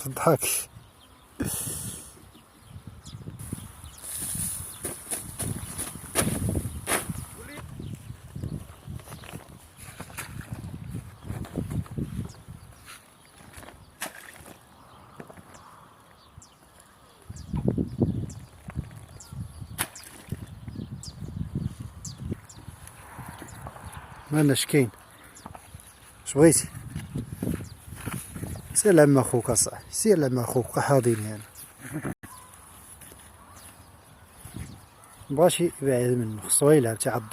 تضحك. مالنا شكين؟ شبغيتي؟ سير لعم اخوك اصاحبي، سير لعم اخوك حاضيني انا. مبغاش يبعد منه، خصو يلعب تعضو.